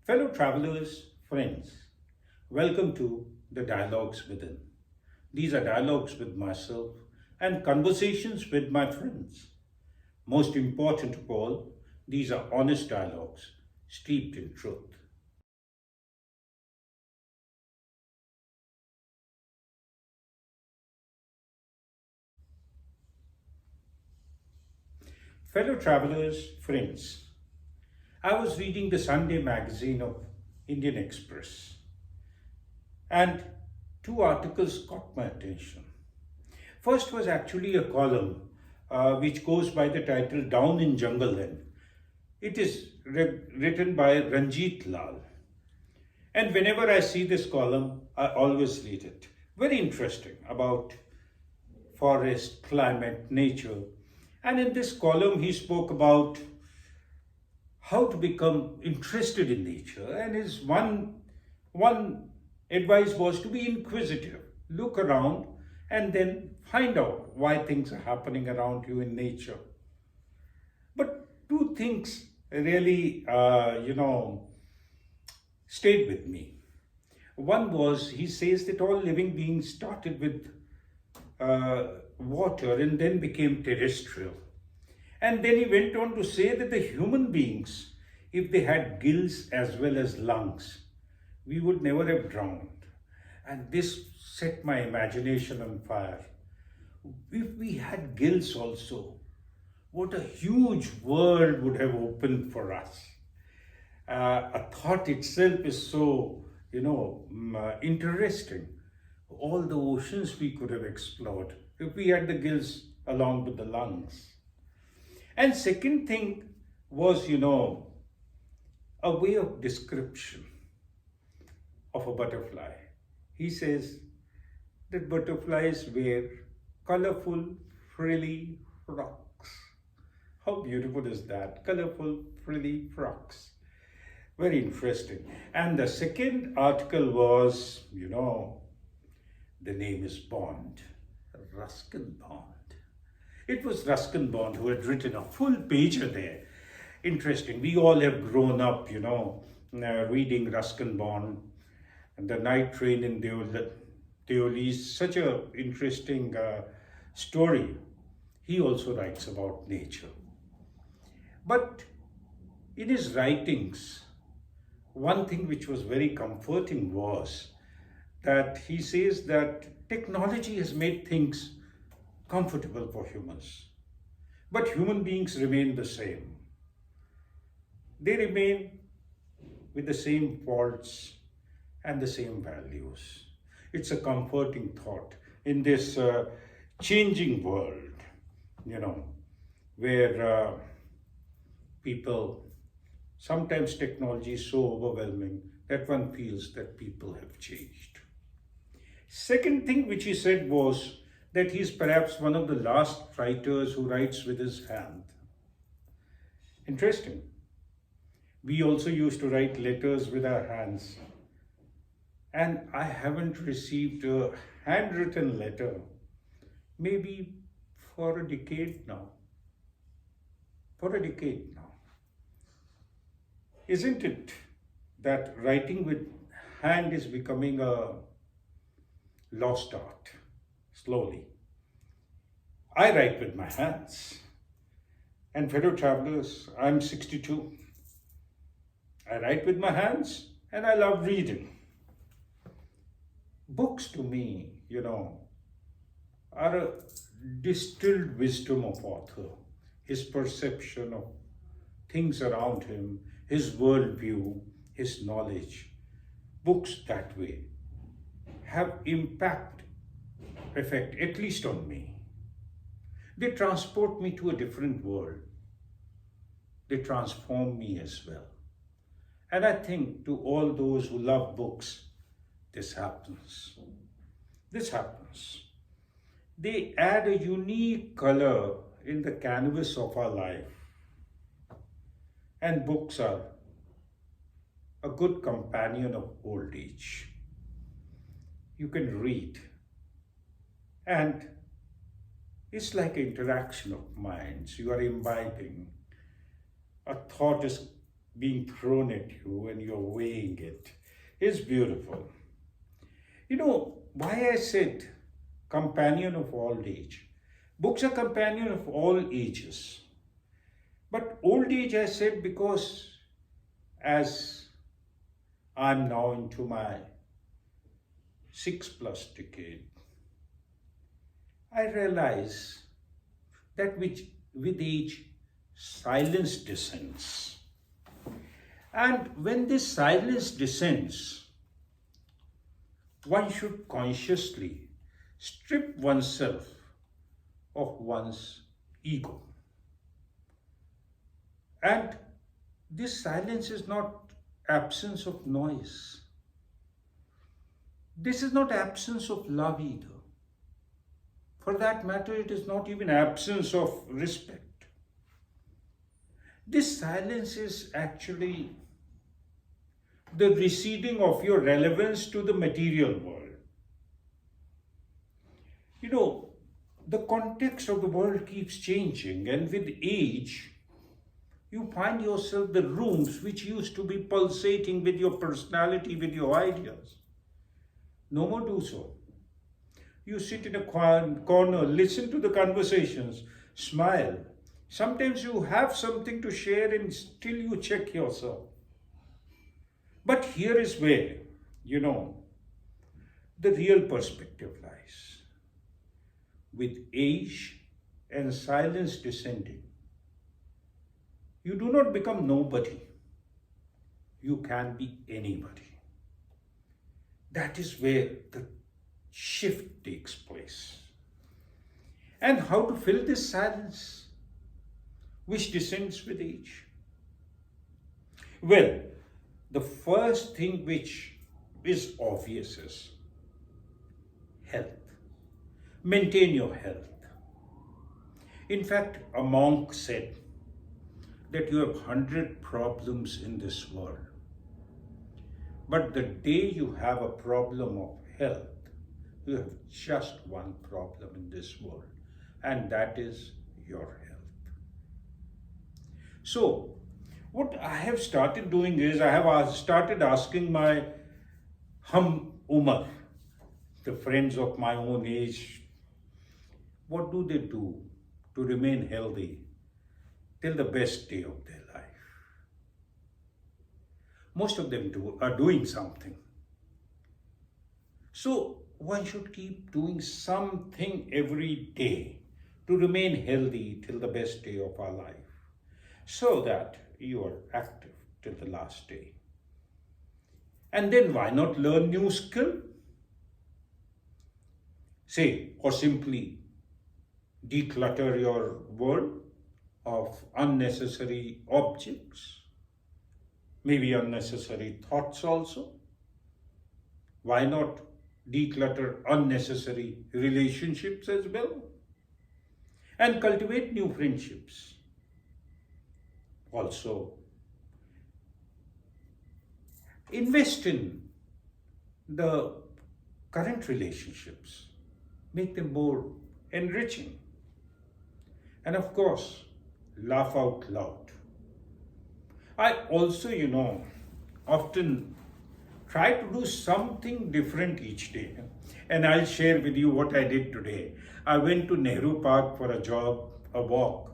Fellow travelers, friends, welcome to the Dialogues Within. These are dialogues with myself and conversations with my friends. Most important of all, these are honest dialogues steeped in truth. Fellow travelers, friends, I was reading the Sunday magazine of Indian Express and two articles caught my attention. First was actually a column which goes by the title Down in Jungle End. It is written by Ranjit Lal. And whenever I see this column, I always read it. Very interesting about forest, climate, nature. And in this column, he spoke about how to become interested in nature. And his one advice was to be inquisitive, look around, and then find out why things are happening around you in nature. But two things really, stayed with me. One was he says that all living beings started with water and then became terrestrial. And then he went on to say that the human beings, if they had gills as well as lungs, we would never have drowned. And this set my imagination on fire. If we had gills also, what a huge world would have opened for us. A thought itself is so, interesting. All the oceans we could have explored if we had the gills along with the lungs. And second thing was, a way of description of a butterfly. He says that butterflies wear colorful, frilly frocks. How beautiful is that? Colorful, frilly frocks. Very interesting. And the second article was, the name is Bond, Ruskin Bond. It was Ruskin Bond who had written a full pager there. Interesting. We all have grown up, reading Ruskin Bond and The Night Train in Deoli is such an interesting story. He also writes about nature. But in his writings, one thing which was very comforting was that he says that technology has made things comfortable for humans. But human beings remain the same. They remain with the same faults and the same values. It's a comforting thought in this changing world, where people, sometimes technology is so overwhelming that one feels that people have changed. Second thing which he said was that he's perhaps one of the last writers who writes with his hand. Interesting. We also used to write letters with our hands. And I haven't received a handwritten letter maybe for a decade now. For a decade now. Isn't it that writing with hand is becoming a lost art slowly? I write with my hands. And fellow travelers, I'm 62. I write with my hands and I love reading. Books to me, are a distilled wisdom of author, his perception of things around him, his worldview, his knowledge. Books that way have impact, effect, at least on me. They transport me to a different world. They transform me as well. And I think to all those who love books, this happens. This happens. They add a unique color in the canvas of our life. And books are a good companion of old age. You can read. And it's like an interaction of minds. You are imbibing. A thought is being thrown at you and you're weighing it is beautiful. You know, why I said companion of all age. Books are companion of all ages. But old age I said because as I'm now into my 6+ decade, I realize that with age, silence descends. And when this silence descends, one should consciously strip oneself of one's ego. And this silence is not absence of noise. This is not absence of love either. For that matter, it is not even absence of respect. This silence is actually the receding of your relevance to the material world. You know, the context of the world keeps changing, and with age, you find yourself the rooms which used to be pulsating with your personality, with your ideas, no more do so. You sit in a corner, listen to the conversations, smile. Sometimes you have something to share and still you check yourself. But here is where, the real perspective lies. With age and silence descending, you do not become nobody. You can be anybody. That is where the shift takes place. And how to fill this silence which descends with age? Well, the first thing which is obvious is health. Maintain your health. In fact, a monk said that you have 100 problems in this world. But the day you have a problem of health, you have just one problem in this world, and that is your health. So, what I have started doing is I have started asking my Umar, the friends of my own age, what do they do to remain healthy till the best day of their life? Most of them are doing something. So one should keep doing something every day to remain healthy till the best day of our life, so that you are active till the last day. And then why not learn new skill? Say, or simply declutter your world of unnecessary objects, maybe unnecessary thoughts also. Why not declutter unnecessary relationships as well? And cultivate new friendships. Also, invest in the current relationships. Make them more enriching. And of course, laugh out loud. I also, often try to do something different each day. And I'll share with you what I did today. I went to Nehru Park for a walk.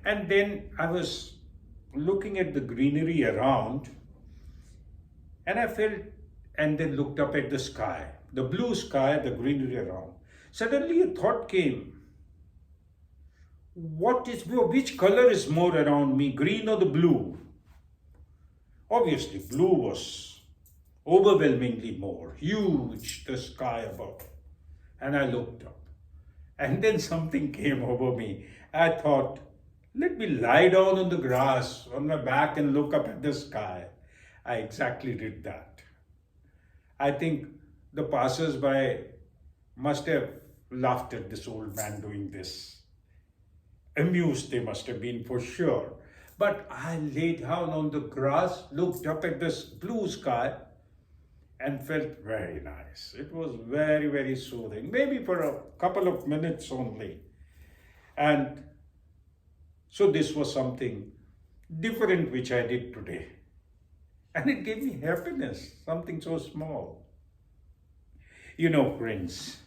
And then I was looking at the greenery around, and I felt, and then looked up at the sky, the blue sky, the greenery around. Suddenly a thought came, which color is more around me, green or the blue? Obviously, blue was overwhelmingly more, huge, the sky above. And I looked up, and then something came over me. I thought, let me lie down on the grass, on my back, and look up at the sky. I exactly did that. I think the passers-by must have laughed at this old man doing this. Amused they must have been for sure. But I lay down on the grass, looked up at this blue sky, and felt very nice. It was very, very soothing, maybe for a couple of minutes only. And so this was something different which I did today. And it gave me happiness, something so small. You know, friends,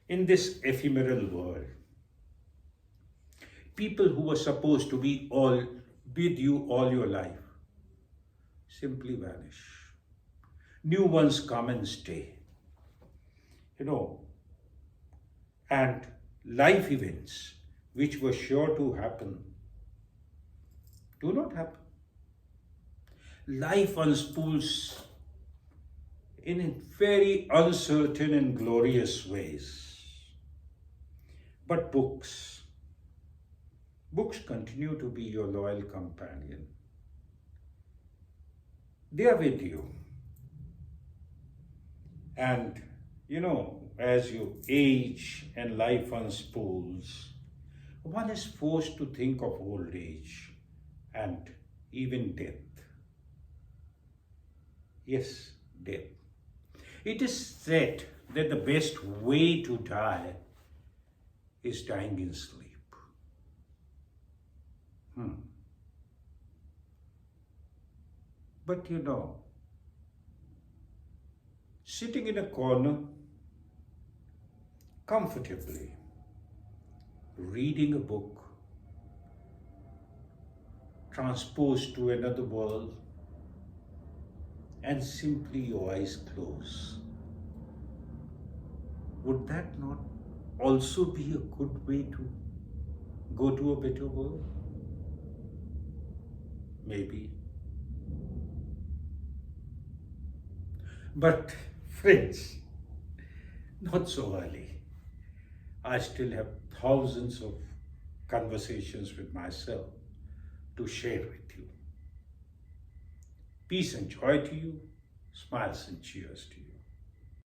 in this ephemeral world, people who were supposed to be all with you all your life simply vanish. New ones come and stay. You know, and life events which were sure to happen do not happen. Life unspools in very uncertain and glorious ways. But books continue to be your loyal companion. They are with you. And you know, as you age and life unspools, one is forced to think of old age and even death. Yes, death. It is said that the best way to die is dying in sleep. But you know, sitting in a corner comfortably, reading a book, transposed to another world, and simply your eyes close. Would that not also be a good way to go to a better world? Maybe. But friends, not so early. I still have thousands of conversations with myself to share with you. Peace and joy to you, smiles and cheers to you.